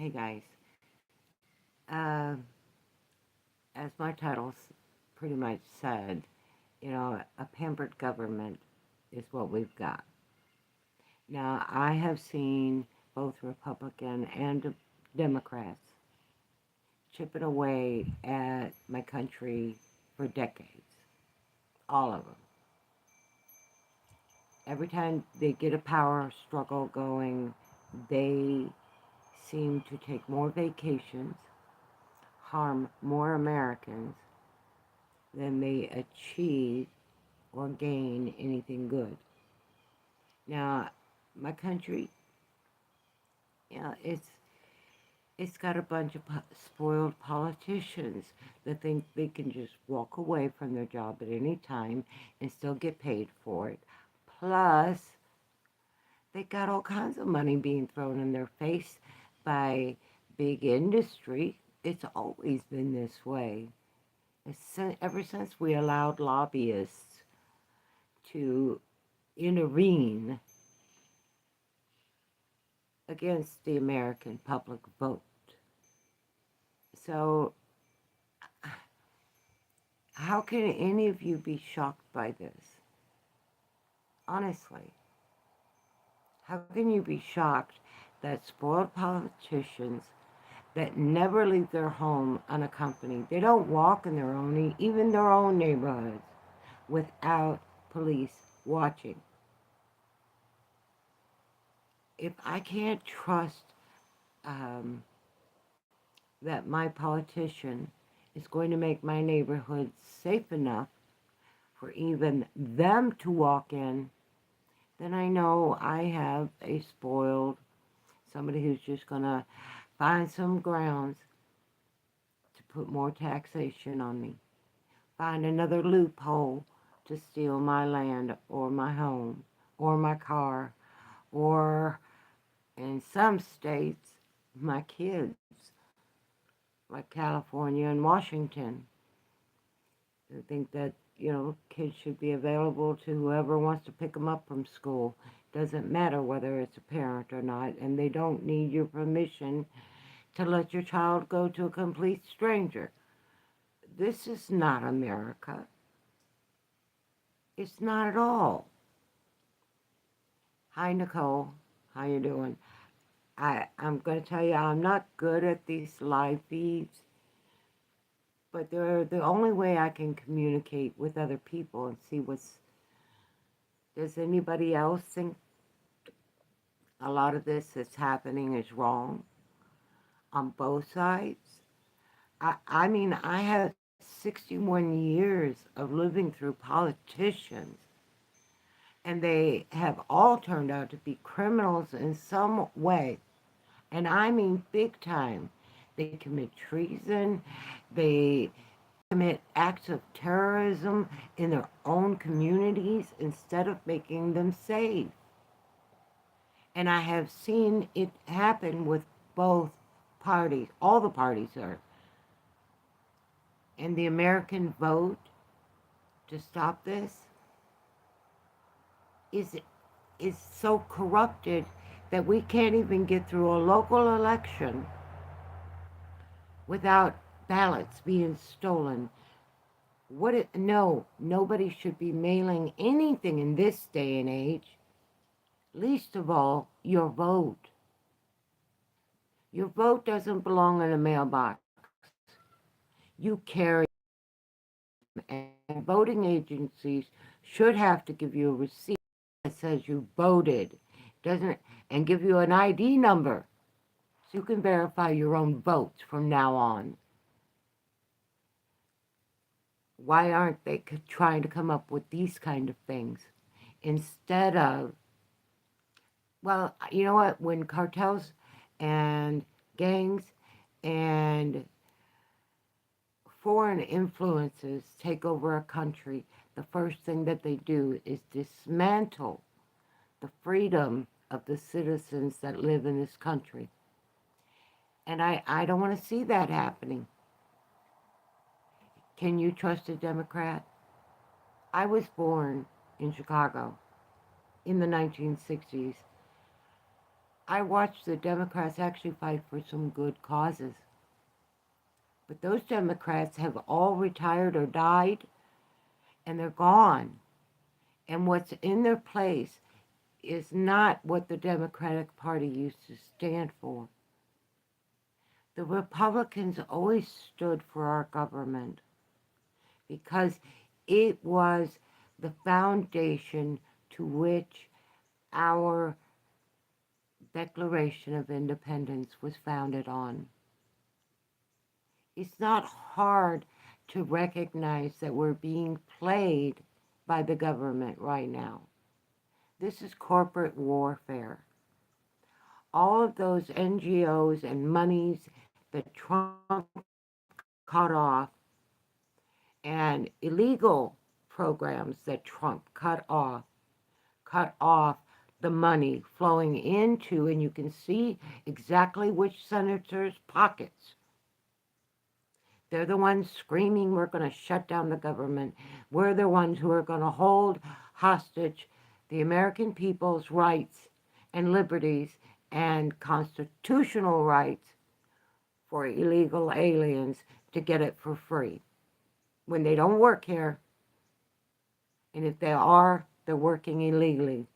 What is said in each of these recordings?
Hey guys, uh, as my title's pretty much said, a pampered government is what we've got. Now, I have seen both Republican and Democrats chipping away at my country for decades, all of them. Every time they get a power struggle going, they seem to take more vacations, harm more Americans, than they achieve or gain anything good. Now, my country, it's got a bunch of spoiled politicians that think they can just walk away from their job at any time and still get paid for it. Plus, they got all kinds of money being thrown in their face by big industry. It's always been this way. Ever since we allowed lobbyists to intervene against the American public vote. So, how can any of you be shocked by this? Honestly, how can you be shocked that spoiled politicians that never leave their home unaccompanied, they don't walk in their own, even their own neighborhoods, without police watching? If I can't trust um, that my politician is going to make my neighborhood safe enough for even them to walk in, then I know I have a spoiled, somebody who's just going to find some grounds to put more taxation on me, find another loophole to steal my land or my home or my car or, in some states, my kids, like California and Washington. I think that, kids should be available to whoever wants to pick them up from school. Doesn't matter whether it's a parent or not, and they don't need your permission to let your child go to a complete stranger. This is not America. It's not at all. Hi, Nicole. How you doing? I'm going to tell you, I'm not good at these live feeds, but they're the only way I can communicate with other people and see does anybody else think a lot of this that's happening is wrong on both sides? I mean, I have 61 years of living through politicians, and they have all turned out to be criminals in some way. And I mean big time. They commit treason. They commit acts of terrorism in their own communities instead of making them safe. And I have seen it happen with both parties, all the parties are. And the American vote to stop this is is so corrupted that we can't even get through a local election without ballots being stolen. No, nobody should be mailing anything in this day and age, least of all your vote. Your vote doesn't belong in a mailbox. You carry them, and voting agencies should have to give you a receipt that says you voted, doesn't, and give you an ID number so you can verify your own votes from now on. Why aren't they trying to come up with these kind of things instead of, well, you know what, when cartels and gangs and foreign influences take over a country, the first thing that they do is dismantle the freedom of the citizens that live in this country. And I don't want to see that happening. Can you trust a Democrat? I was born in Chicago in the 1960s. I watched the Democrats actually fight for some good causes. But those Democrats have all retired or died, and they're gone. And what's in their place is not what the Democratic Party used to stand for. The Republicans always stood for our government because it was the foundation to which our Declaration of Independence was founded on. It's not hard to recognize that we're being played by the government right now. This is corporate warfare. All of those NGOs and monies that Trump cut off and illegal programs that Trump cut off the money flowing into, and you can see exactly which senators' pockets. They're the ones screaming, we're going to shut down the government. We're the ones who are going to hold hostage the American people's rights and liberties and constitutional rights for illegal aliens to get it for free when they don't work here. And if they are, they're working illegally.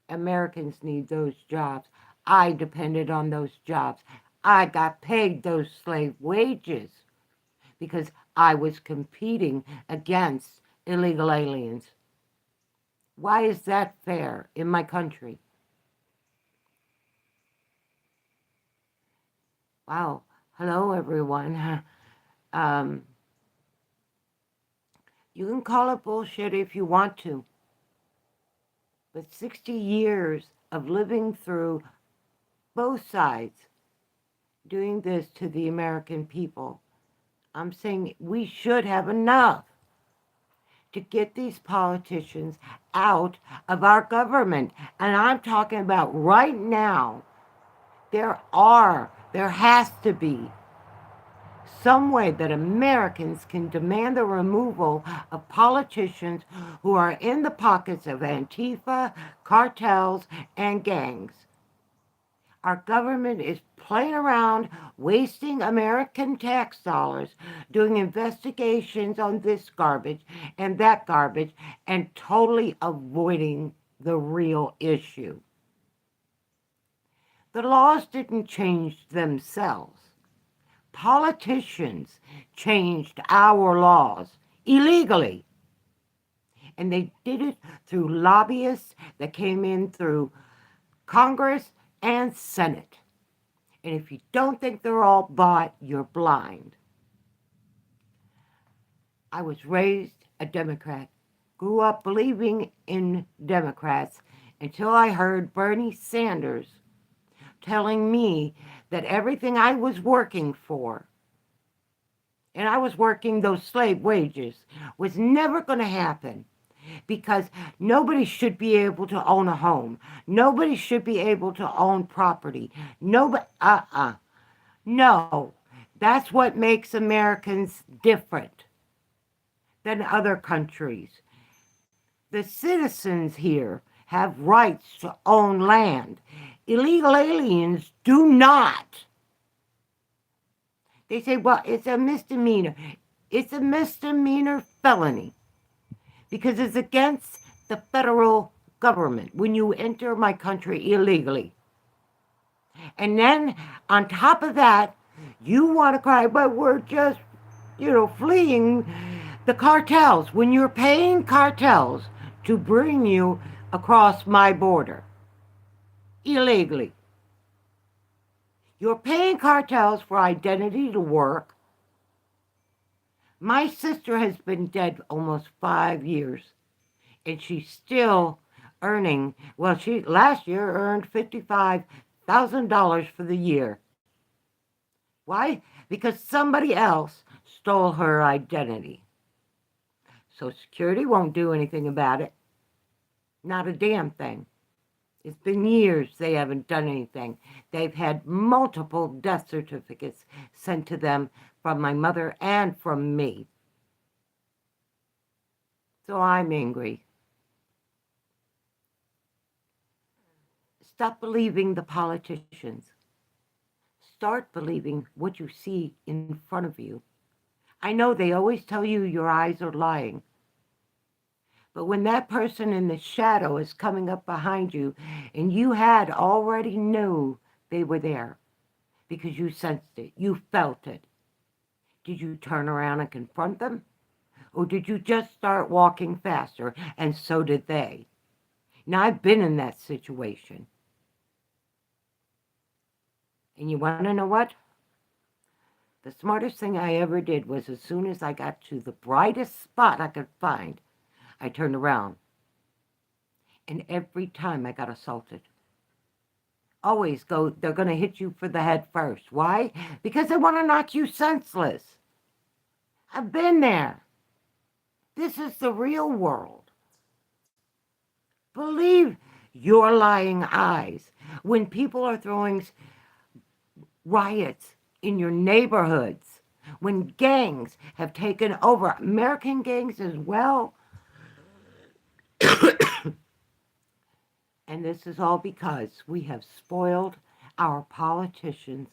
Americans need those jobs. I depended on those jobs. I got paid those slave wages because I was competing against illegal aliens. Why is that fair in my country? Wow. Hello, everyone. Um, you can call it bullshit if you want to, but 60 years of living through both sides doing this to the American people, I'm saying we should have enough to get these politicians out of our government. And I'm talking about right now. There has to be some way that Americans can demand the removal of politicians who are in the pockets of Antifa, cartels, and gangs. Our government is playing around, wasting American tax dollars, doing investigations on this garbage and that garbage, and totally avoiding the real issue. The laws didn't change themselves. Politicians changed our laws illegally. And they did it through lobbyists that came in through Congress and Senate. And if you don't think they're all bought, you're blind. I was raised a Democrat, grew up believing in Democrats until I heard Bernie Sanders telling me that everything I was working for, and I was working those slave wages, was never going to happen because nobody should be able to own a home. Nobody should be able to own property. Nobody, No, that's what makes Americans different than other countries. The citizens here have rights to own land. Illegal aliens do not. They say, well, it's a misdemeanor. It's a misdemeanor felony because it's against the federal government when you enter my country illegally. And then on top of that, you want to cry, but we're just, fleeing the cartels. When you're paying cartels to bring you across my border illegally, you're paying cartels for identity to work. My sister has been dead almost 5 years, and she's still earning, well, she last year earned $55,000 for the year. Why? Because somebody else stole her identity. Social Security won't do anything about it. Not a damn thing. It's been years they haven't done anything. They've had multiple death certificates sent to them from my mother and from me. So I'm angry. Stop believing the politicians. Start believing what you see in front of you. I know they always tell you your eyes are lying. But when that person in the shadow is coming up behind you and you had already knew they were there because you sensed it, you felt it, did you turn around and confront them? Or did you just start walking faster and so did they? Now, I've been in that situation. And you want to know what? The smartest thing I ever did was as soon as I got to the brightest spot I could find, I turned around. And every time I got assaulted. Always go, they're going to hit you for the head first. Why? Because they want to knock you senseless. I've been there. This is the real world. Believe your lying eyes. When people are throwing riots in your neighborhoods, when gangs have taken over, American gangs as well, and this is all because we have spoiled our politicians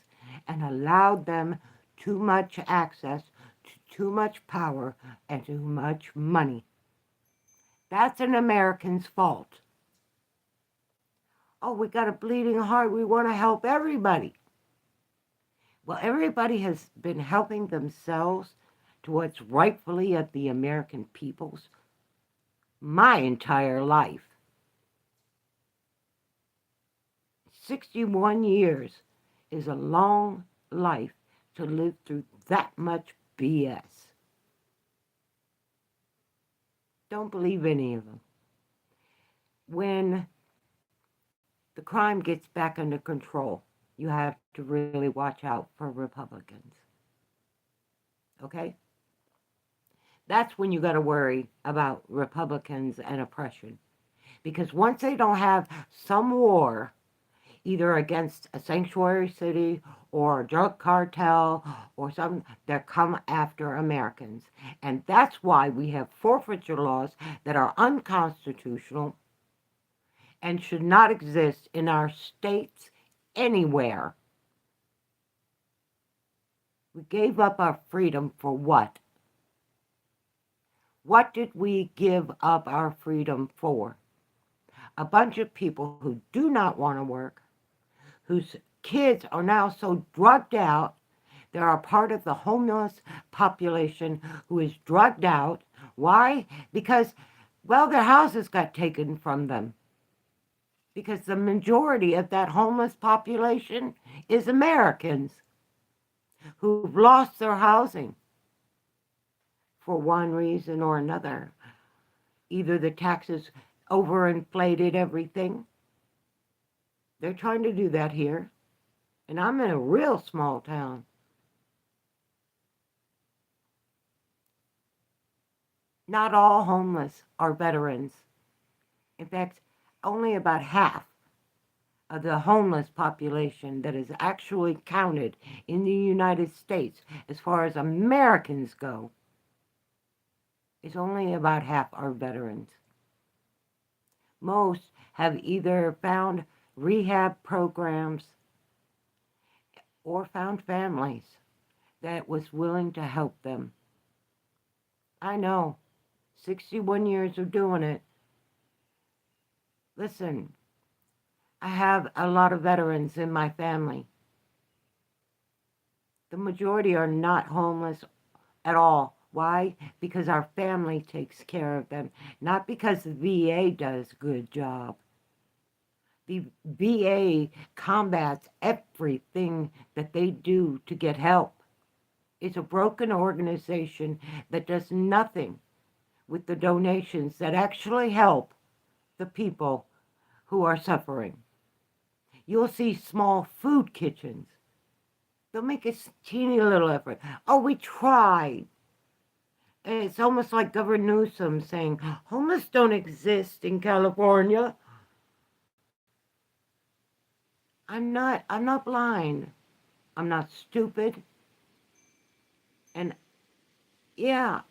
and allowed them too much access to too much power and too much money. That's an American's fault. Oh, we got a bleeding heart. We want to help everybody. Well, everybody has been helping themselves to what's rightfully of the American people's my entire life. 61 years is a long life to live through that much BS. Don't believe any of them. When the crime gets back under control, you have to really watch out for Republicans. Okay? That's when you got to worry about Republicans and oppression. Because once they don't have some war, either against a sanctuary city or a drug cartel or something, they come after Americans. And that's why we have forfeiture laws that are unconstitutional and should not exist in our states anywhere. We gave up our freedom for what? What did we give up our freedom for? A bunch of people who do not want to work, whose kids are now so drugged out, they are part of the homeless population who is drugged out. Why? Because, well, their houses got taken from them. Because the majority of that homeless population is Americans who've lost their housing for one reason or another. Either the taxes overinflated everything. They're trying to do that here. And I'm in a real small town. Not all homeless are veterans. In fact, only about half of the homeless population that is actually counted in the United States, as far as Americans go, is only about half are veterans. Most have either found rehab programs or found families that was willing to help them. I know, 61 years of doing it. Listen, I have a lot of veterans in my family. The majority are not homeless at all. Why? Because our family takes care of them, not because the VA does a good job. The VA combats everything that they do to get help. It's a broken organization that does nothing with the donations that actually help the people who are suffering. You'll see small food kitchens. They'll make a teeny little effort. Oh, we tried. And it's almost like Governor Newsom saying, homeless don't exist in California. I'm not blind. I'm not stupid. And yeah,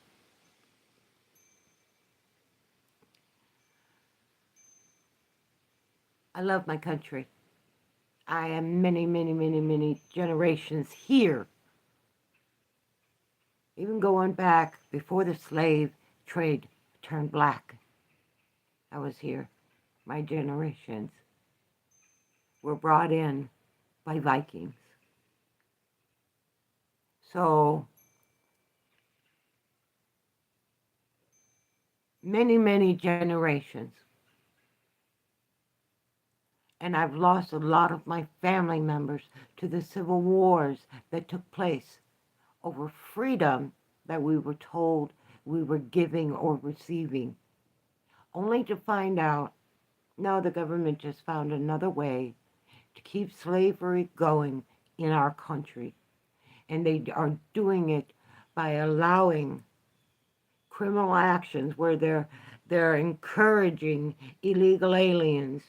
I love my country. I am many, many, many, many generations here. Even going back before the slave trade turned black, I was here. My generations were brought in by Vikings. So many, many generations. And I've lost a lot of my family members to the civil wars that took place over freedom that we were told we were giving or receiving, only to find out, no, the government just found another way to keep slavery going in our country. And they are doing it by allowing criminal actions where they're encouraging illegal aliens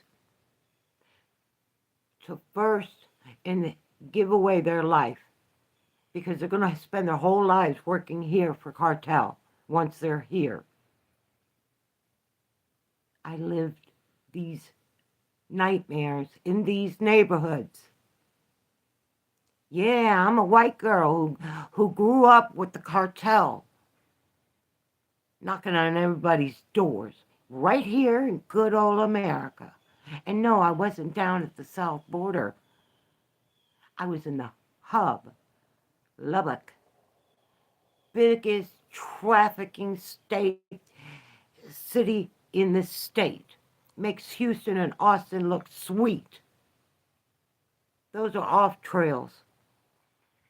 to first and give away their life, because they're going to spend their whole lives working here for cartel once they're here. I lived these nightmares in these neighborhoods. Yeah, I'm a white girl who grew up with the cartel knocking on everybody's doors right here in good old America. And no, I wasn't down at the south border. I was in the hub, Lubbock, biggest trafficking city in the state. Makes Houston and Austin look sweet. Those are off trails.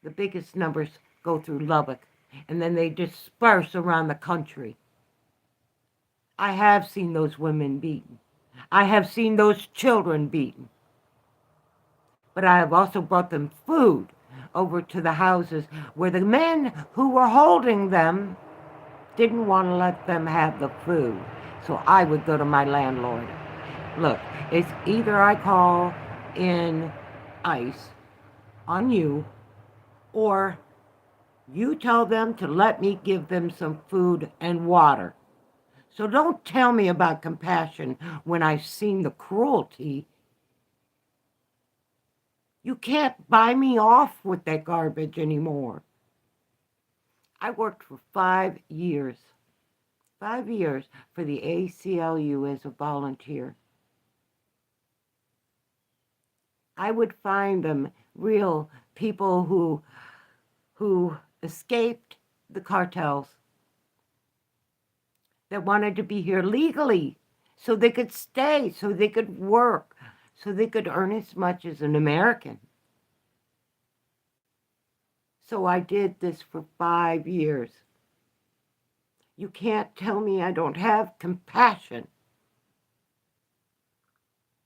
The biggest numbers go through Lubbock, and then they disperse around the country. I have seen those women beaten. I have seen those children beaten. But I have also brought them food over to the houses where the men who were holding them didn't want to let them have the food. So I would go to my landlord. Look, it's either I call in ICE on you, or you tell them to let me give them some food and water. So don't tell me about compassion when I've seen the cruelty. You can't buy me off with that garbage anymore. I worked for 5 years. 5 years for the ACLU as a volunteer. I would find them real people who escaped the cartels, that wanted to be here legally so they could stay, so they could work, so they could earn as much as an American. So I did this for 5 years. You can't tell me I don't have compassion.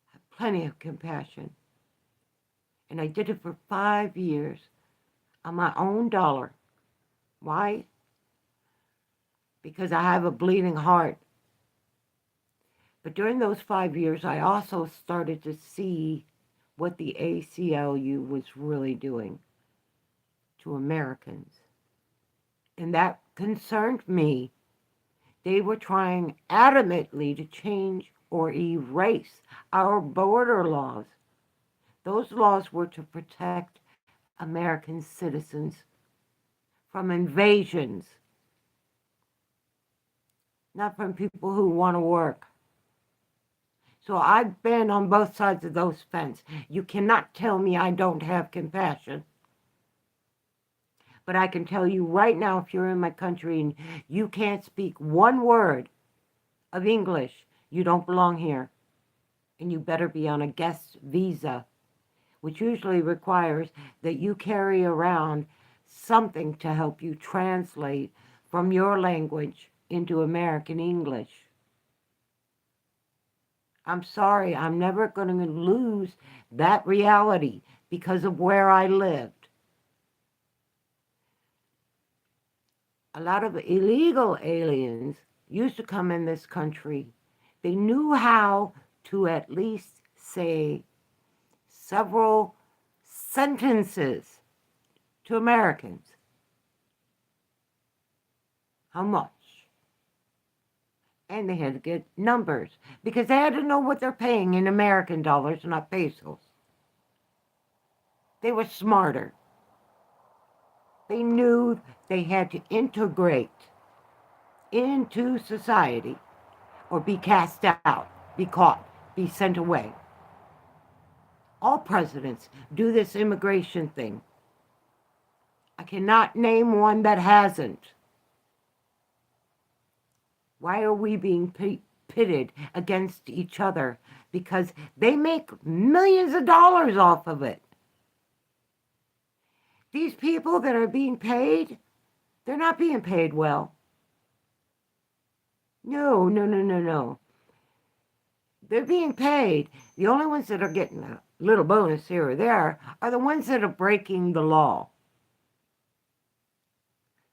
I have plenty of compassion. And I did it for 5 years on my own dollar. Why? Because I have a bleeding heart. But during those 5 years, I also started to see what the ACLU was really doing to Americans. And that concerned me. They were trying adamantly to change or erase our border laws. Those laws were to protect American citizens from invasions, not from people who want to work. So I've been on both sides of those fences. You cannot tell me I don't have compassion. But I can tell you right now, if you're in my country and you can't speak one word of English, you don't belong here. And you better be on a guest visa, which usually requires that you carry around something to help you translate from your language into American English. I'm sorry, I'm never going to lose that reality because of where I lived. A lot of illegal aliens used to come in this country. They knew how to at least say several sentences to Americans. How much? And they had to get numbers because they had to know what they're paying in American dollars, not pesos. They were smarter. They knew they had to integrate into society or be cast out, be caught, be sent away. All presidents do this immigration thing. I cannot name one that hasn't. Why are we being pitted against each other? Because they make millions of dollars off of it. These people that are being paid, they're not being paid well. No, no, no, no, no. They're being paid. The only ones that are getting a little bonus here or there are the ones that are breaking the law.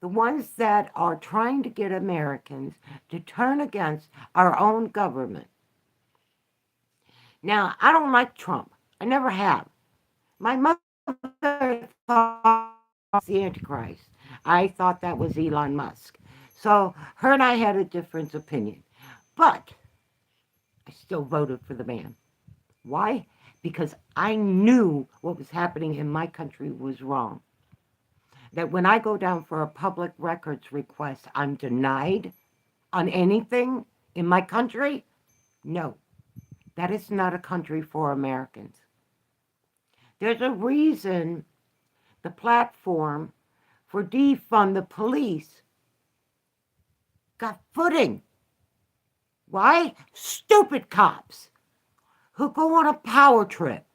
The ones that are trying to get Americans to turn against our own government. Now, I don't like Trump. I never have. My mother thought was the Antichrist. I thought that was Elon Musk. So her and I had a different opinion. But I still voted for the man. Why? Because I knew what was happening in my country was wrong. That when I go down for a public records request, I'm denied on anything in my country? No. That is not a country for Americans. There's a reason the platform for defund the police got footing. Why? Stupid cops who go on a power trip.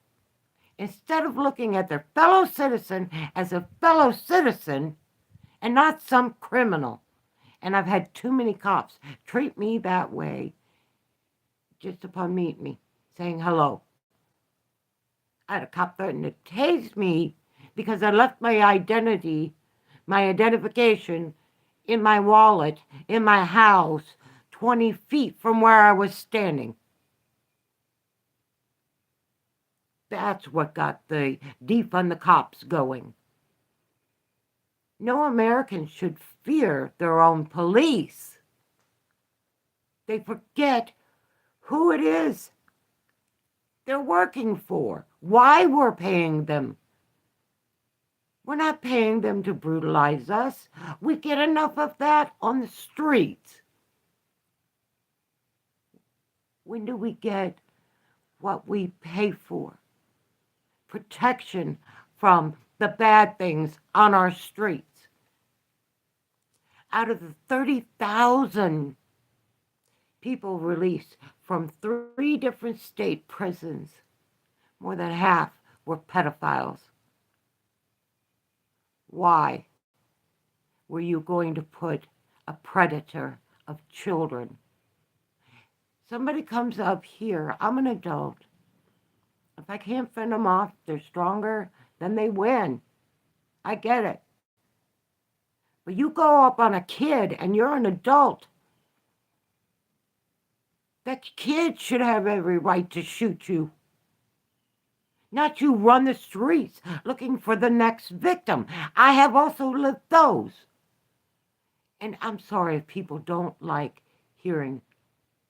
Instead of looking at their fellow citizen as a fellow citizen and not some criminal. And I've had too many cops treat me that way just upon meeting me, saying hello. I had a cop threaten to tase me because I left my identification in my wallet, in my house, 20 feet from where I was standing. That's what got the defund the cops going. No American should fear their own police. They forget who it is they're working for, why we're paying them. We're not paying them to brutalize us. We get enough of that on the streets. When do we get what we pay for? Protection from the bad things on our streets. Out of the 30,000 people released from 3 different state prisons, more than half were pedophiles. Why were you going to put a predator of children? Somebody comes up here, I'm an adult. If I can't fend them off, they're stronger, then they win. I get it. But you go up on a kid and you're an adult. That kid should have every right to shoot you. Not you run the streets looking for the next victim. I have also lived those. And I'm sorry if people don't like hearing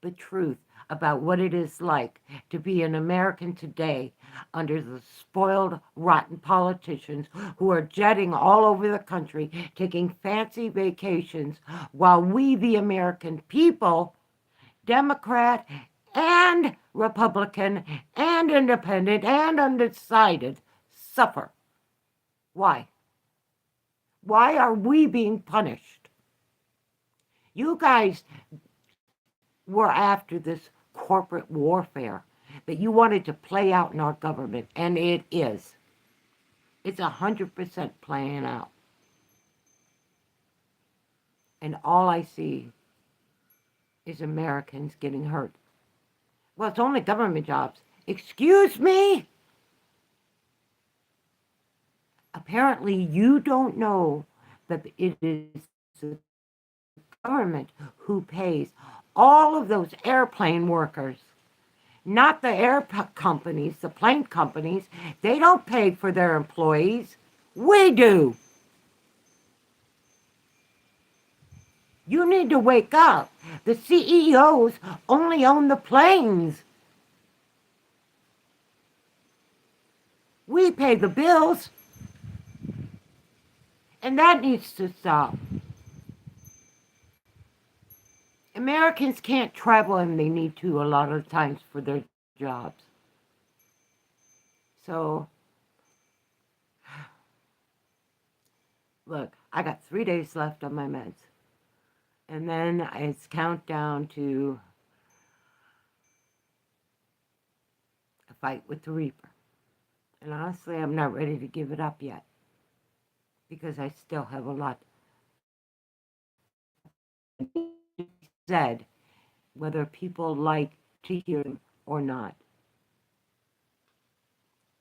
the truth about what it is like to be an American today under the spoiled, rotten politicians who are jetting all over the country, taking fancy vacations, while we, the American people, Democrat and Republican and independent and undecided, suffer. Why? Why are we being punished? You guys were after this corporate warfare that you wanted to play out in our government, and it is. It's 100% playing out. And all I see is Americans getting hurt. Well, it's only government jobs. Excuse me? Apparently, you don't know that it is the government who pays all of those airplane workers, not the air companies, the plane companies. They don't pay for their employees. We do. You need to wake up. The CEOs only own the planes. We pay the bills, and that needs to stop. Americans can't travel, and they need to a lot of times for their jobs. So, look, I got 3 days left on my meds. And then it's countdown to a fight with the Reaper. And honestly, I'm not ready to give it up yet because I still have a lot said, whether people like to hear them or not.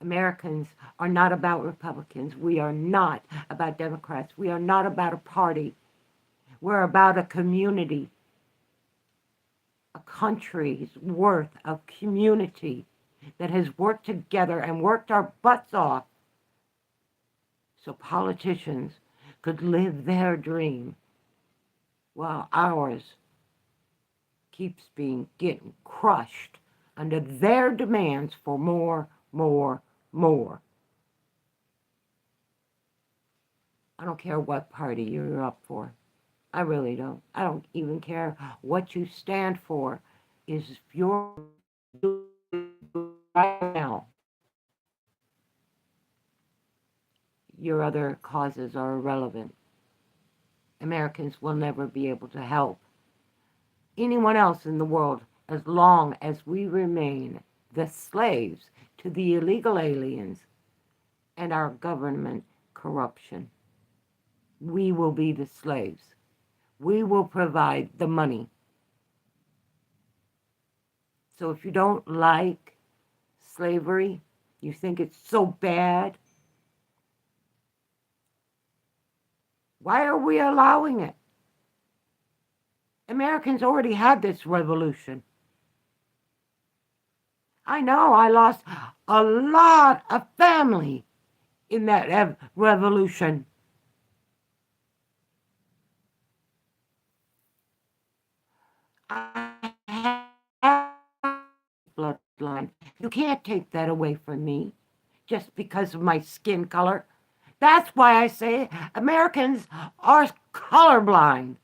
Americans are not about Republicans. We are not about Democrats. We are not about a party. We're about a community, a country's worth of community that has worked together and worked our butts off so politicians could live their dream while ours keeps getting crushed under their demands for more, more, more. I don't care what party you're up for. I really don't. I don't even care what you stand for. Is your right now, your other causes are irrelevant. Americans will never be able to help anyone else in the world as long as we remain the slaves to the illegal aliens and our government corruption. We will be the slaves. We will provide the money. So if you don't like slavery, you think it's so bad, why are we allowing it? Americans already had this revolution. I know I lost a lot of family in that revolution. I have bloodline. You can't take that away from me just because of my skin color. That's why I say Americans are colorblind.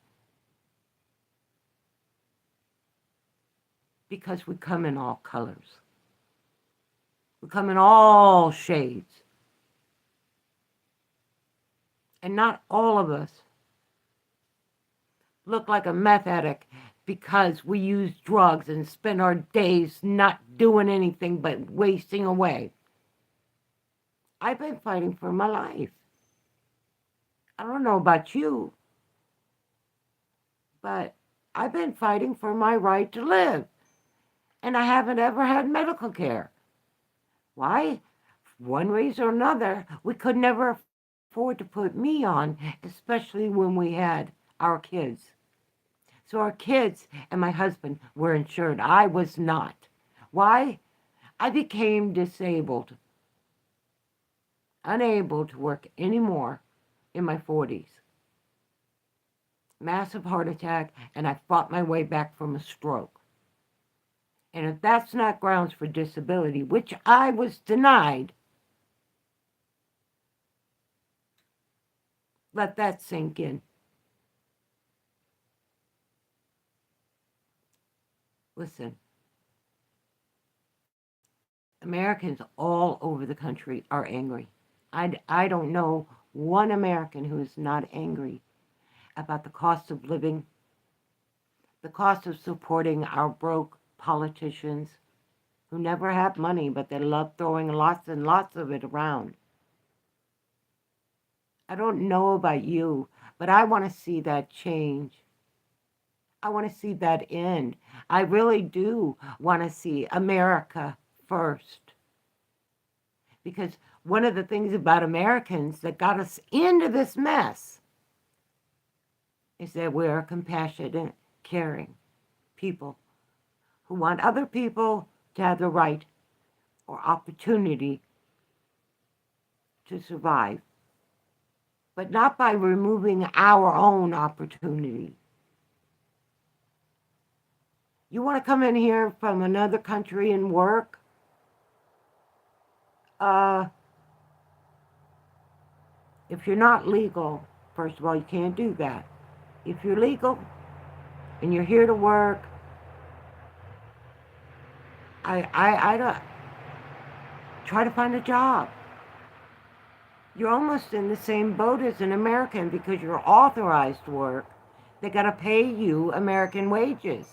Because we come in all colors. We come in all shades. And not all of us look like a meth addict because we use drugs and spend our days not doing anything but wasting away. I've been fighting for my life. I don't know about you, but I've been fighting for my right to live. And I haven't ever had medical care. Why? For one reason or another, we could never afford to put me on, especially when we had our kids. So our kids and my husband were insured. I was not. Why? I became disabled, unable to work anymore in my 40s. Massive heart attack, and I fought my way back from a stroke. And if that's not grounds for disability, which I was denied, let that sink in. Listen, Americans all over the country are angry. I don't know one American who is not angry about the cost of living, the cost of supporting our broke politicians who never have money, but they love throwing lots and lots of it around. I don't know about you, but I want to see that change. I want to see that end. I really do want to see America first. Because one of the things about Americans that got us into this mess is that we're compassionate, caring people who want other people to have the right or opportunity to survive, but not by removing our own opportunity. You want to come in here from another country and work? Uh, if you're not legal, first of all, you can't do that. If you're legal and you're here to work, I don't try to find a job. You're almost in the same boat as an American because you're authorized to work. They got to pay you American wages.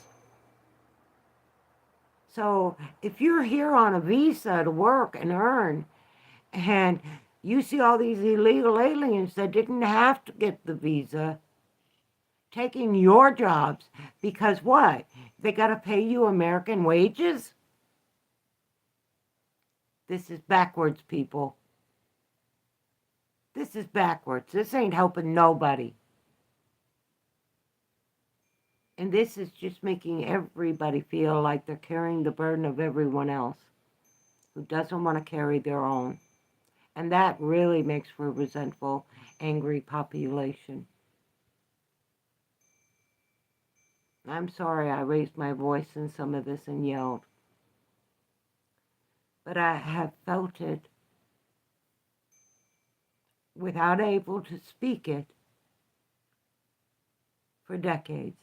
So if you're here on a visa to work and earn, and you see all these illegal aliens that didn't have to get the visa taking your jobs because what? They got to pay you American wages? This is backwards, people. This is backwards. This ain't helping nobody. And this is just making everybody feel like they're carrying the burden of everyone else who doesn't want to carry their own. And that really makes for a resentful, angry population. I'm sorry I raised my voice in some of this and yelled. But I have felt it without able to speak it for decades.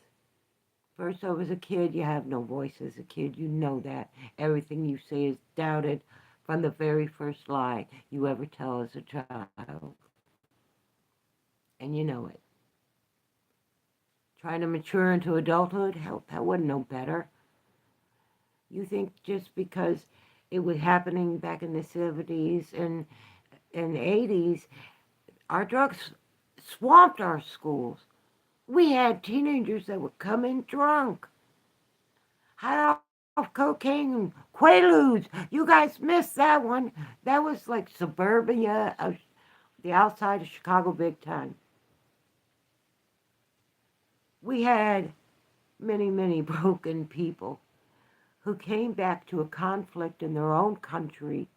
First, I was a kid. You have no voice as a kid. You know that. Everything you say is doubted from the very first lie you ever tell as a child. And you know it. Trying to mature into adulthood, hell, that wasn't no better. You think just because it was happening back in the 70s and 80s, our drugs swamped our schools. We had teenagers that would come in drunk, high off cocaine and Quaaludes. You guys missed that one. That was like suburbia of the outside of Chicago big time. We had many, many broken people who came back to a conflict in their own country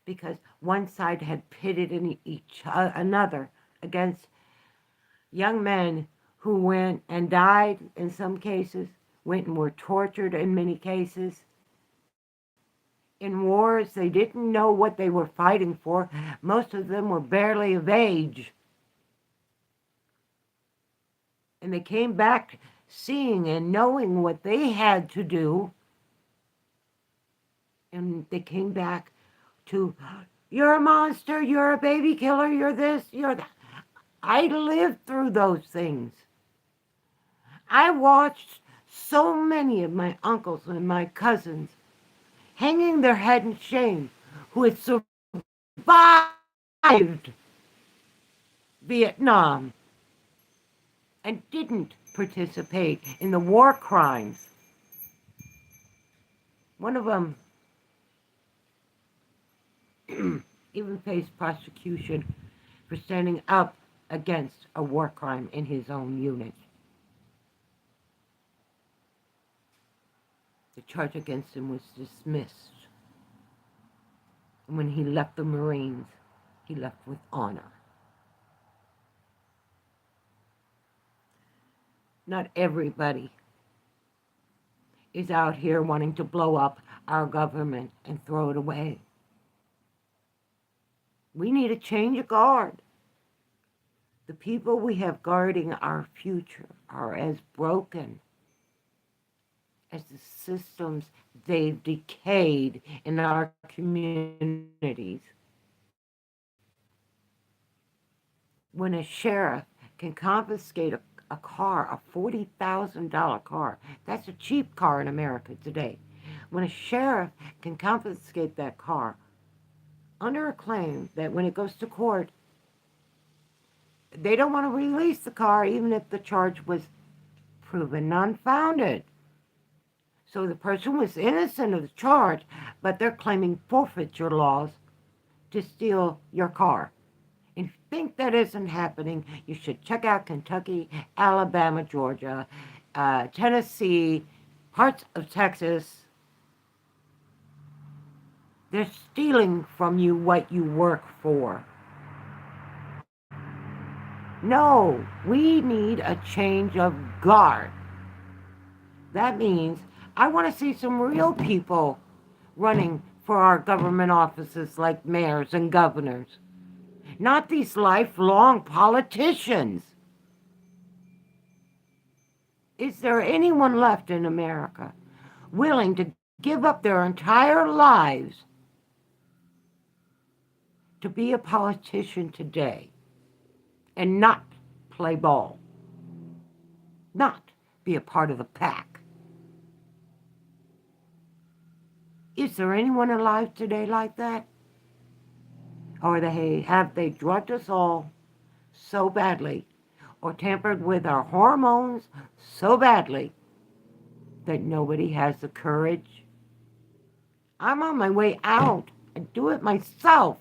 because one side had pitted another against young men who went and died in some cases, went and were tortured in many cases. In wars, they didn't know what they were fighting for. Most of them were barely of age. And they came back seeing and knowing what they had to do. And they came back to, you're a monster, you're a baby killer, you're this, you're that. I lived through those things. I watched so many of my uncles and my cousins hanging their head in shame who had survived Vietnam and didn't participate in the war crimes. One of them even faced prosecution for standing up against a war crime in his own unit. The charge against him was dismissed. And when he left the Marines, he left with honor. Not everybody is out here wanting to blow up our government and throw it away. We need a change of guard. The people we have guarding our future are as broken as the systems they've decayed in our communities. When a sheriff can confiscate a car, a $40,000 car, that's a cheap car in America today. When a sheriff can confiscate that car under a claim that when it goes to court, they don't want to release the car even if the charge was proven non-founded. So the person was innocent of the charge, but they're claiming forfeiture laws to steal your car. And if you think that isn't happening, you should check out Kentucky, Alabama, Georgia, Tennessee, parts of Texas. They're stealing from you what you work for. No, we need a change of guard. That means I want to see some real people running for our government offices like mayors and governors, not these lifelong politicians. Is there anyone left in America willing to give up their entire lives to be a politician today and not play ball, not be a part of the pack? Is there anyone alive today like that? Or have they drugged us all so badly, or tampered with our hormones so badly that nobody has the courage? I'm on my way out. I do it myself.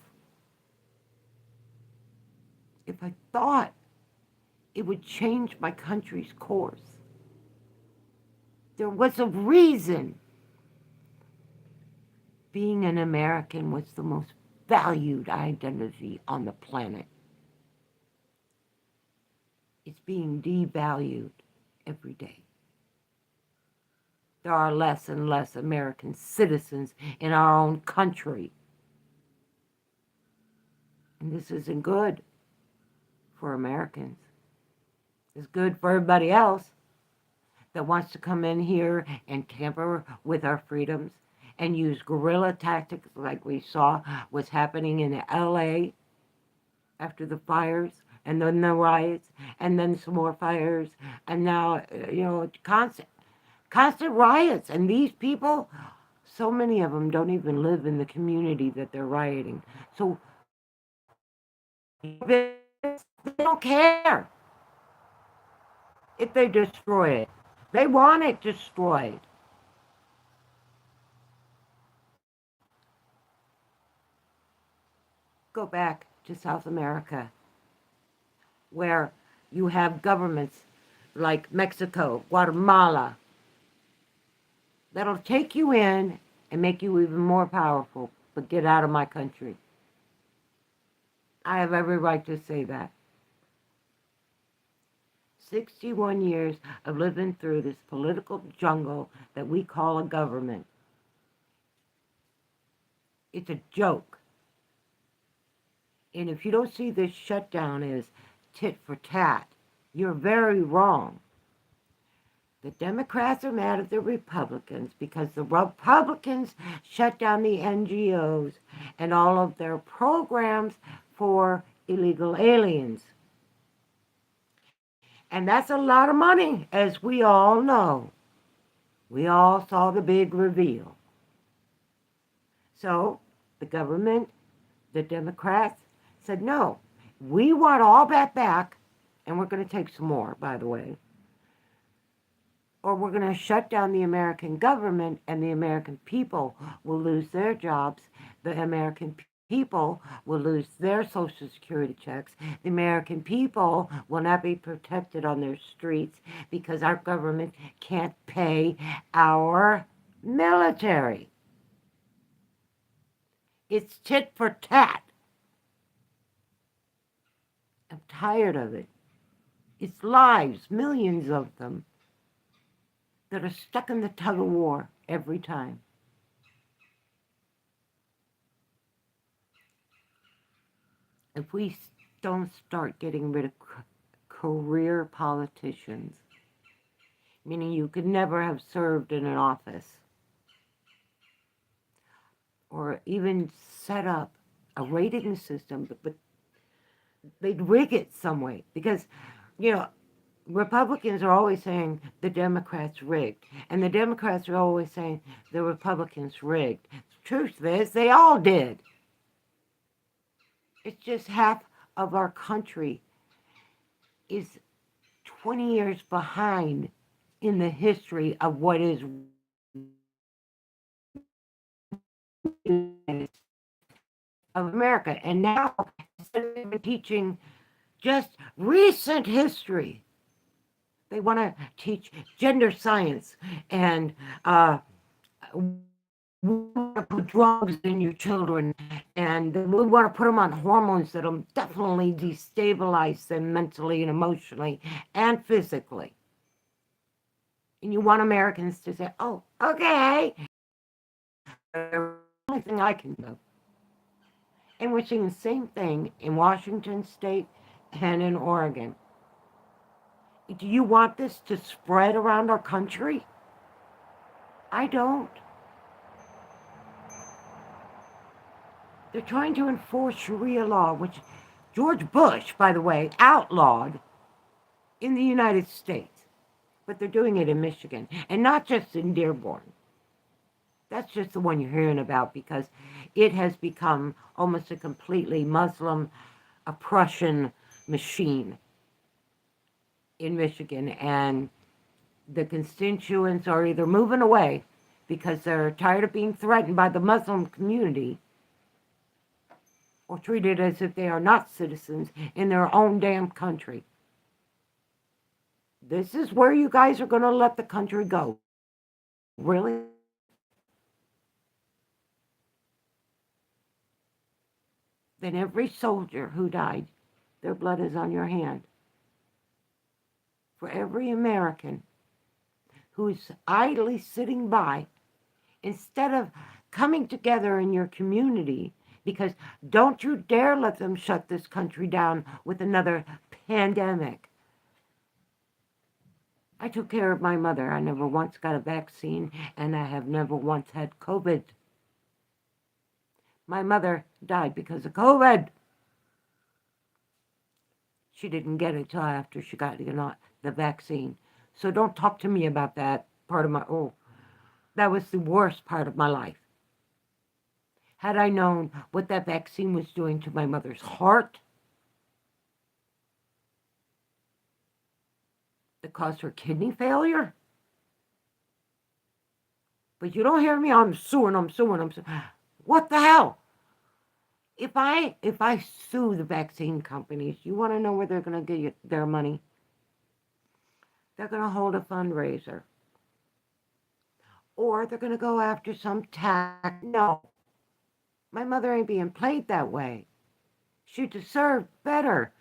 If I thought it would change my country's course, there was a reason being an American was the most valued identity on the planet. It's being devalued every day. There are less and less American citizens in our own country. And this isn't good for Americans. It's good for everybody else that wants to come in here and tamper with our freedoms and use guerrilla tactics like we saw was happening in LA after the fires, and then the riots, and then some more fires, and now, constant riots. And these people, so many of them don't even live in the community that they're rioting. So they don't care if they destroy it. They want it destroyed. Go back to South America, where you have governments like Mexico, Guatemala, that'll take you in and make you even more powerful, but get out of my country. I have every right to say that. 61 years of living through this political jungle that we call a government. It's a joke. And if you don't see this shutdown as tit for tat, you're very wrong. The Democrats are mad at the Republicans because the Republicans shut down the NGOs and all of their programs for illegal aliens. And that's a lot of money, as we all know. We all saw the big reveal. So the government, the Democrats, said, no, we want all that back, and we're going to take some more, by the way. Or we're going to shut down the American government, and the American people will lose their jobs. The American people will lose their Social Security checks. The American people will not be protected on their streets because our government can't pay our military. It's tit for tat. I'm tired of it. It's lives, millions of them, that are stuck in the tug of war every time. If we don't start getting rid of career politicians, meaning you could never have served in an office, or even set up a rating system, but they'd rig it some way, because, Republicans are always saying the Democrats rigged, and the Democrats are always saying the Republicans rigged. The truth is, they all did. It's just half of our country is 20 years behind in the history of what is of America. And now, instead of even teaching just recent history, they want to teach gender science and put drugs in your children, and we want to put them on hormones that'll definitely destabilize them mentally and emotionally and physically. And you want Americans to say, oh, okay, the only thing I can do. And we're seeing the same thing in Washington State and in Oregon. Do you want this to spread around our country? I don't. They're trying to enforce Sharia law, which George Bush, by the way, outlawed in the United States. But they're doing it in Michigan, and not just in Dearborn. That's just the one you're hearing about because it has become almost a completely Muslim oppression machine in Michigan. And the constituents are either moving away because they're tired of being threatened by the Muslim community or treated as if they are not citizens in their own damn country. This is where you guys are going to let the country go. Really? Then every soldier who died, their blood is on your hand. For every American who's idly sitting by, instead of coming together in your community, because don't you dare let them shut this country down with another pandemic. I took care of my mother. I never once got a vaccine, and I have never once had COVID. My mother died because of COVID. She didn't get it till after she got the vaccine. So don't talk to me about that part of that was the worst part of my life. Had I known what that vaccine was doing to my mother's heart, that caused her kidney failure. But you don't hear me, I'm suing. What the hell? If I sue the vaccine companies, you want to know where they're going to get their money? They're going to hold a fundraiser. Or they're going to go after some tax. No. My mother ain't being played that way. She deserved better.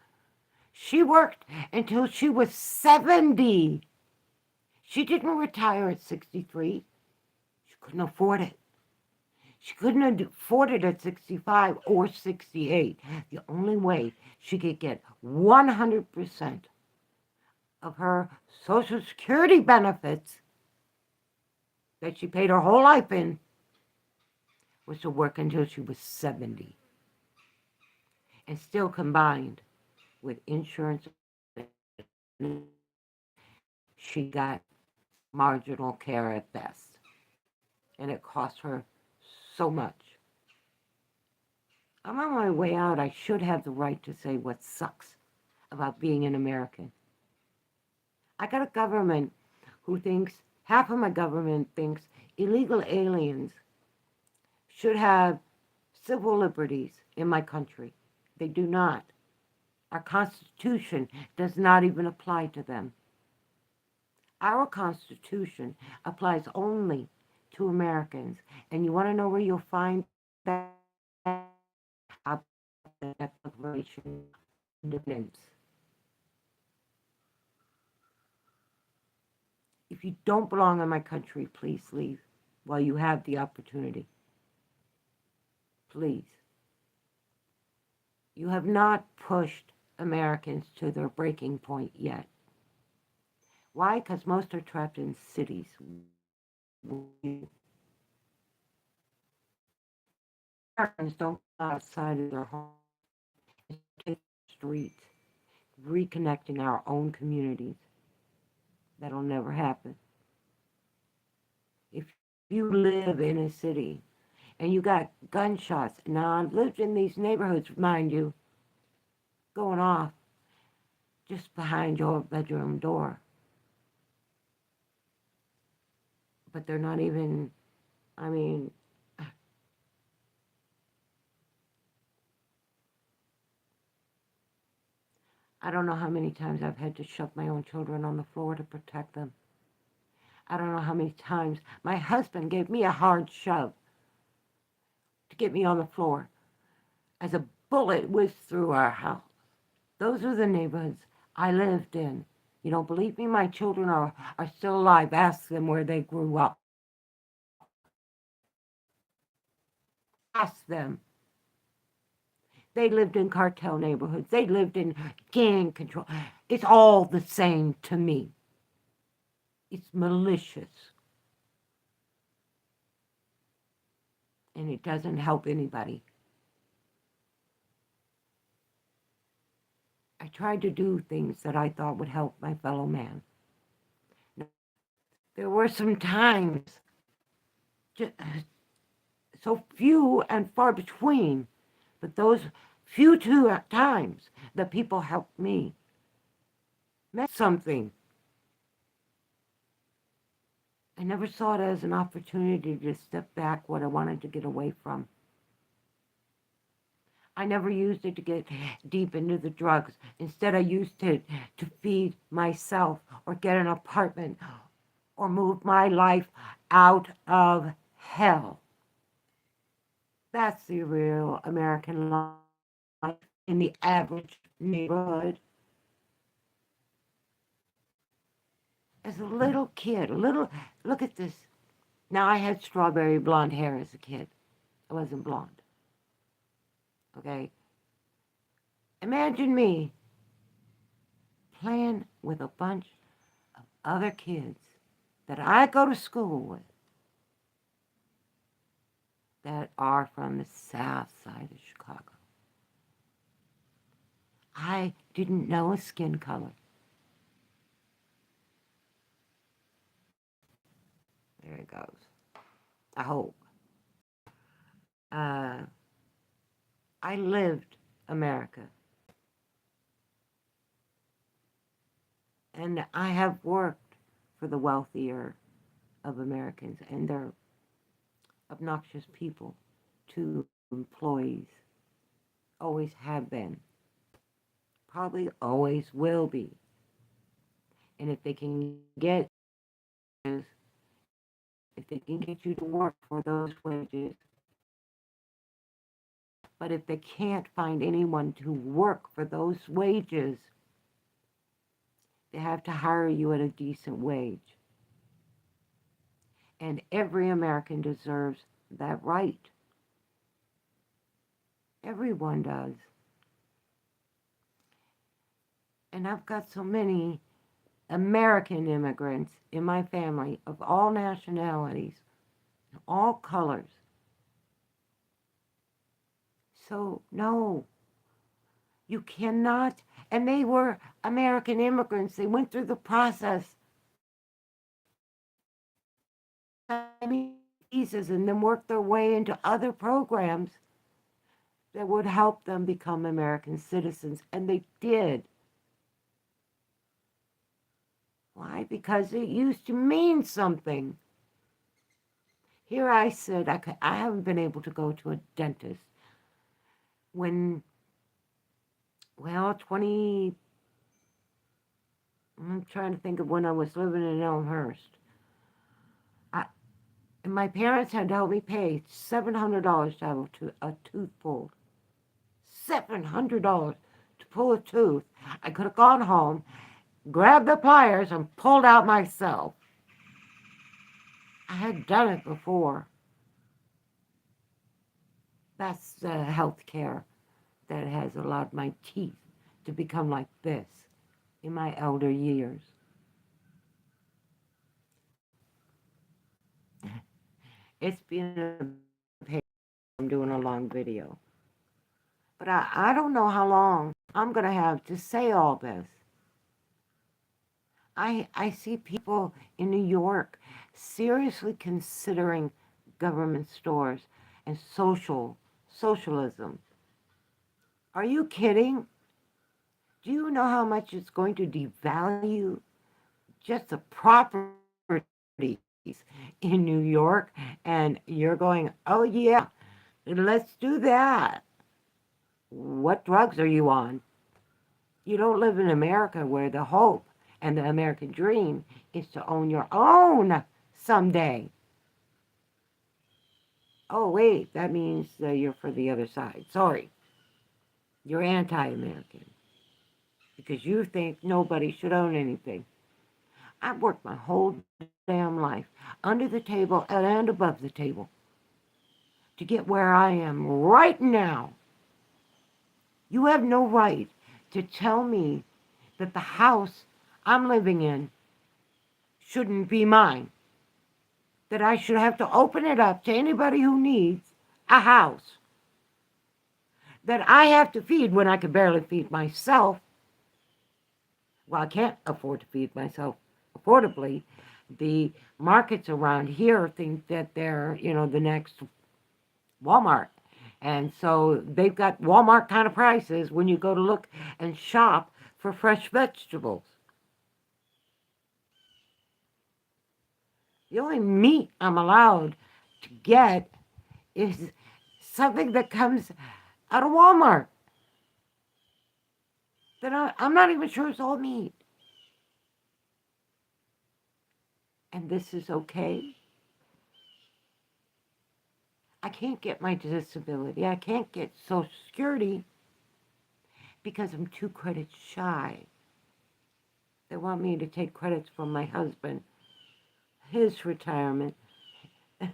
She worked until she was 70. She didn't retire at 63. She couldn't afford it. She couldn't afford it at 65 or 68. The only way she could get 100% of her Social Security benefits that she paid her whole life in was to work until she was 70. And still combined with insurance, she got marginal care at best. And it cost her so much. I'm on my way out. I should have the right to say what sucks about being an American. I got a government who thinks, half of my government thinks illegal aliens should have civil liberties in my country. They do not. Our Constitution does not even apply to them. Our Constitution applies only to Americans. And you want to know where you'll find that? The Declaration of Independence. If you don't belong in my country, please leave while you have the opportunity. Please. You have not pushed Americans to their breaking point yet. Why? Because most are trapped in cities. Americans don't go outside of their home, take the streets, reconnecting our own communities. That'll never happen. If you live in a city and you got gunshots, now I've lived in these neighborhoods, mind you, going off just behind your bedroom door. But they're not even, I mean, I don't know how many times I've had to shove my own children on the floor to protect them. I don't know how many times my husband gave me a hard shove to get me on the floor as a bullet whizzed through our house. Those are the neighborhoods I lived in. You don't believe me? My children are still alive. Ask them where they grew up. Ask them. They lived in cartel neighborhoods. They lived in gang control. It's all the same to me. It's malicious. And it doesn't help anybody. I tried to do things that I thought would help my fellow man. There were some times, just, so few and far between, but those few two times that people helped me meant something. I never saw it as an opportunity to step back what I wanted to get away from. I never used it to get deep into the drugs. Instead, I used it to feed myself or get an apartment or move my life out of hell. That's the real American life in the average neighborhood. As a little kid, look at this. Now, I had strawberry blonde hair as a kid. I wasn't blonde. Okay? Imagine me playing with a bunch of other kids that I go to school with that are from the south side of Chicago. I didn't know a skin color. There it goes. I hope. Uh, I lived America. And I have worked for the wealthier of Americans, and they're obnoxious people to employees. Always have been. Probably always will be. And if they can get, if they can get you to work for those wages, but if they can't find anyone to work for those wages, they have to hire you at a decent wage. And every American deserves that right. Everyone does. And I've got so many American immigrants in my family of all nationalities, all colors. So, no, you cannot. And they were American immigrants. They went through the process, visas, and then worked their way into other programs that would help them become American citizens. And they did. Why? Because it used to mean something. Here I sit, I haven't been able to go to a dentist when, well, I'm trying to think of when I was living in Elmhurst. And my parents had to help me pay $700 to have a tooth pulled. $700 to pull a tooth. I could have gone home, grabbed the pliers, and pulled out myself. I had done it before. That's the health care that has allowed my teeth to become like this in my elder years. It's been a pain. I'm doing a long video. But I don't know how long I'm going to have to say all this. I see people in New York seriously considering government stores and socialism. Are you kidding? Do you know how much it's going to devalue just the properties in New York? And you're going, oh yeah, let's do that. What drugs are you on? You don't live in America where the hope and the American dream is to own your own someday. Oh, wait, that means you're for the other side. Sorry. You're anti-American. because you think nobody should own anything. I've worked my whole damn life under the table and above the table to get where I am right now. You have no right to tell me that the house I'm living in shouldn't be mine, that I should have to open it up to anybody who needs a house, that I have to feed when I can barely feed myself. Well, I can't afford to feed myself affordably. The markets around here think that they're, the next Walmart. And so they've got Walmart kind of prices when you go to look and shop for fresh vegetables. The only meat I'm allowed to get is something that comes out of Walmart that I'm not even sure it's all meat. And this is okay. I can't get my disability. I can't get Social Security because I'm too credit shy. They want me to take credits from my husband, his retirement, to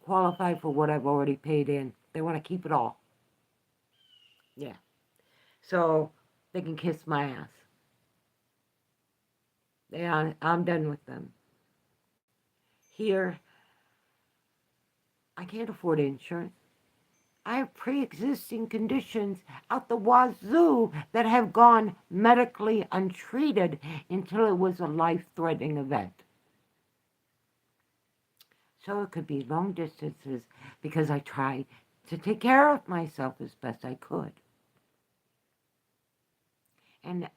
qualify for what I've already paid in. They want to keep it all. Yeah. So they can kiss my ass. I'm done with them. Here, I can't afford insurance. I have pre-existing conditions out the wazoo that have gone medically untreated until it was a life-threatening event. So it could be long distances because I tried to take care of myself as best I could. And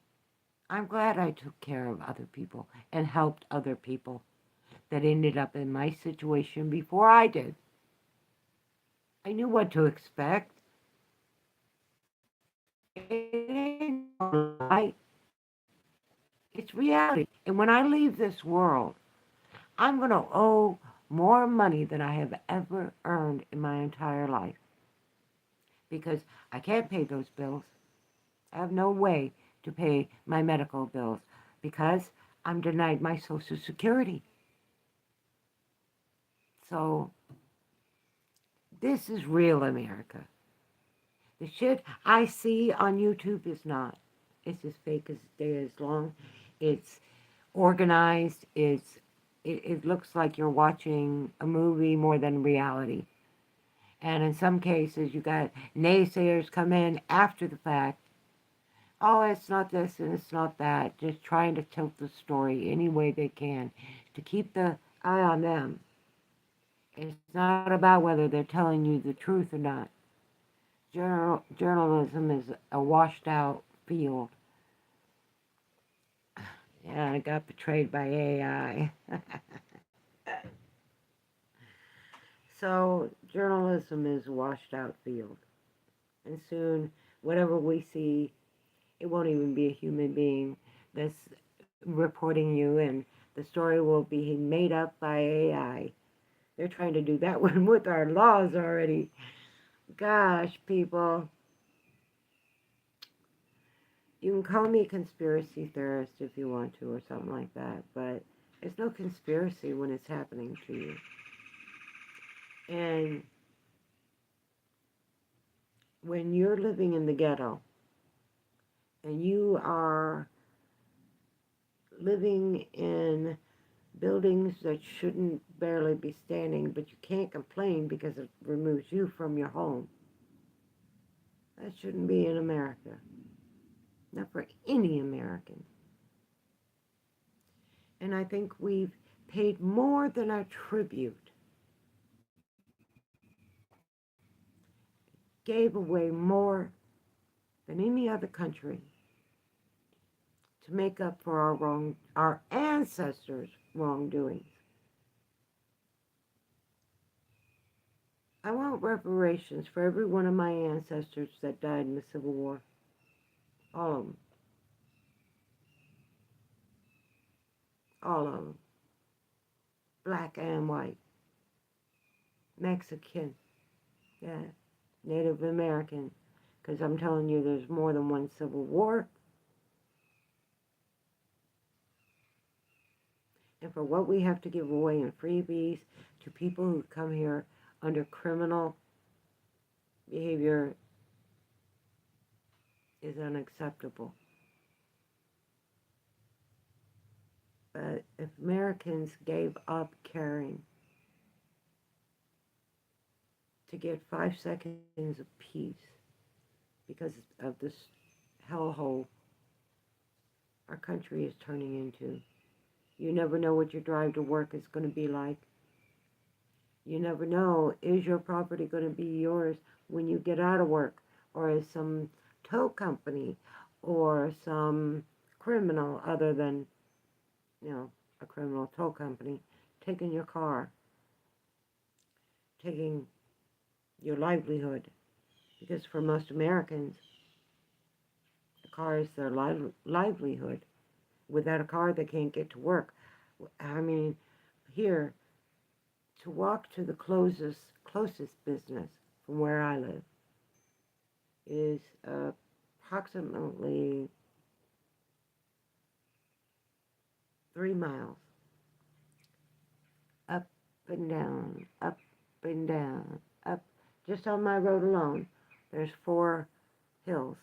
I'm glad I took care of other people and helped other people that ended up in my situation before I did. I knew what to expect. It ain't right. It's reality. And when I leave this world, I'm going to owe more money than I have ever earned in my entire life. Because I can't pay those bills. I have no way to pay my medical bills because I'm denied my Social Security. So this is real America. The shit I see on YouTube is not. It's as fake as day is long. It's organized. It looks like you're watching a movie more than reality. And in some cases, you got naysayers come in after the fact. Oh, it's not this and it's not that. Just trying to tilt the story any way they can to keep the eye on them. It's not about whether they're telling you the truth or not. Journalism is a washed out field. Yeah, I got betrayed by AI. So journalism is a washed out field. And soon, whatever we see, it won't even be a human being that's reporting you, and the story will be made up by AI. They're trying to do that one with our laws already. Gosh, people. You can call me a conspiracy theorist if you want to or something like that, but it's no conspiracy when it's happening to you. And when you're living in the ghetto and you are living in buildings that shouldn't barely be standing, but you can't complain because it removes you from your home, that shouldn't be in America. Not for any American. And I think we've paid more than our tribute, gave away more than any other country to make up for our ancestors' wrongdoings. I want reparations for every one of my ancestors that died in the Civil War. All of them. All of them. Black and white. Mexican. Yeah. Native American. Because I'm telling you, there's more than one civil war. And for what we have to give away in freebies to people who come here under criminal behavior is unacceptable. But if Americans gave up caring to get 5 seconds of peace because of this hellhole our country is turning into, you never know what your drive to work is going to be like. You never know, is your property going to be yours when you get out of work? Or is some tow company or some criminal other than, a criminal tow company taking your car, taking your livelihood? Because for most Americans, the car is their livelihood. Without a car, they can't get to work. I mean, here, to walk to the closest business from where I live is approximately 3 miles. Up and down, up and down, up. Just on my road alone, there's 4 hills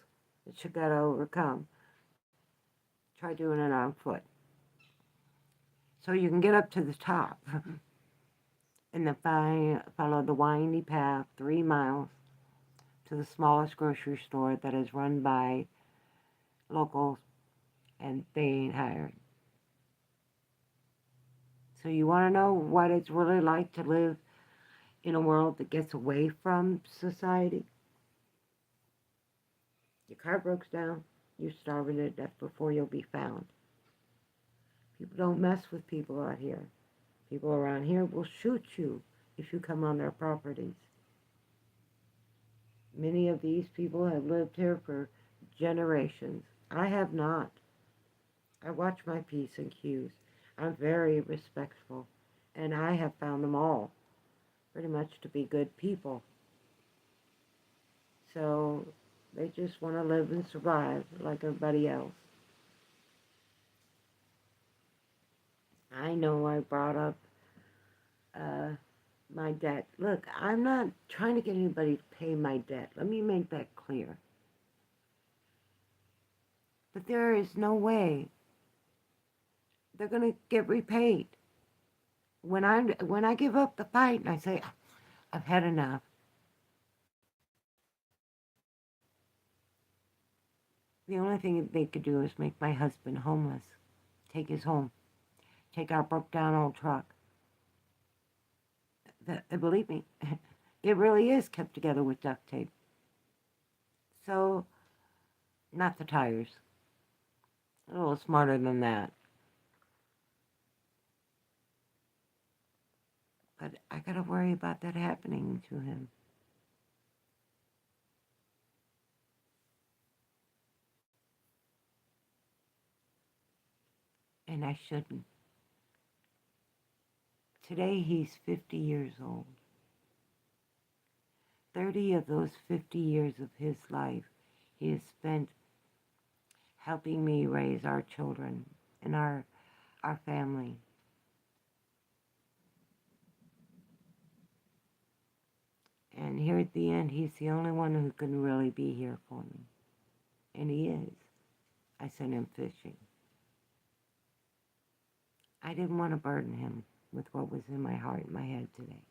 that you gotta overcome. Try doing it on foot. So you can get up to the top and then follow the windy path 3 miles to the smallest grocery store that is run by locals, and they ain't hired. So you want to know what it's really like to live in a world that gets away from society? Your car breaks down, you're starving to death before you'll be found. People don't mess with people out here. People around here will shoot you if you come on their properties. Many of these people have lived here for generations. I have not. I watch my P's and Q's. I'm very respectful, and I have found them all pretty much to be good people. So they just want to live and survive like everybody else. I know I brought up uh, my debt. Look, I'm not trying to get anybody to pay my debt. Let me make that clear. But there is no way they're going to get repaid. When I give up the fight and I say, I've had enough, the only thing they could do is make my husband homeless, take his home, take our broke down old truck. Believe me, it really is kept together with duct tape. So, not the tires. A little smarter than that. But I gotta worry about that happening to him. And I shouldn't. Today he's 50 years old. 30 of those 50 years of his life he has spent helping me raise our children and our family. And here at the end, he's the only one who can really be here for me. And he is. I sent him fishing. I didn't want to burden him with what was in my heart and my head today.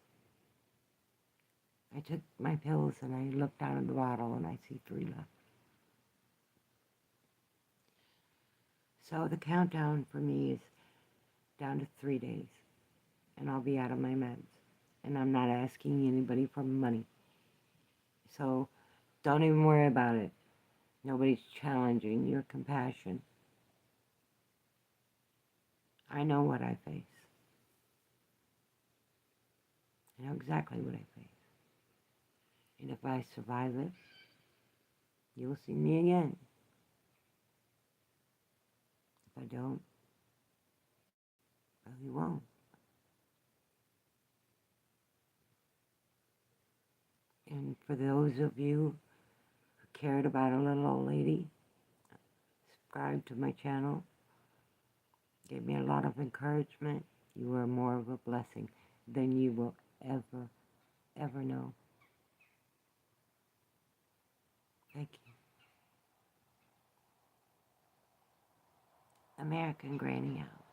I took my pills and I looked down at the bottle and I see 3 left. So the countdown for me is down to 3 days. And I'll be out of my meds. And I'm not asking anybody for money. So don't even worry about it. Nobody's challenging your compassion. I know what I face. I know exactly what I face. And if I survive it, you'll see me again. If I don't, well, you won't. And for those of you who cared about a little old lady, subscribed to my channel, gave me a lot of encouragement. You are more of a blessing than you will ever know. Thank you. American Granny out.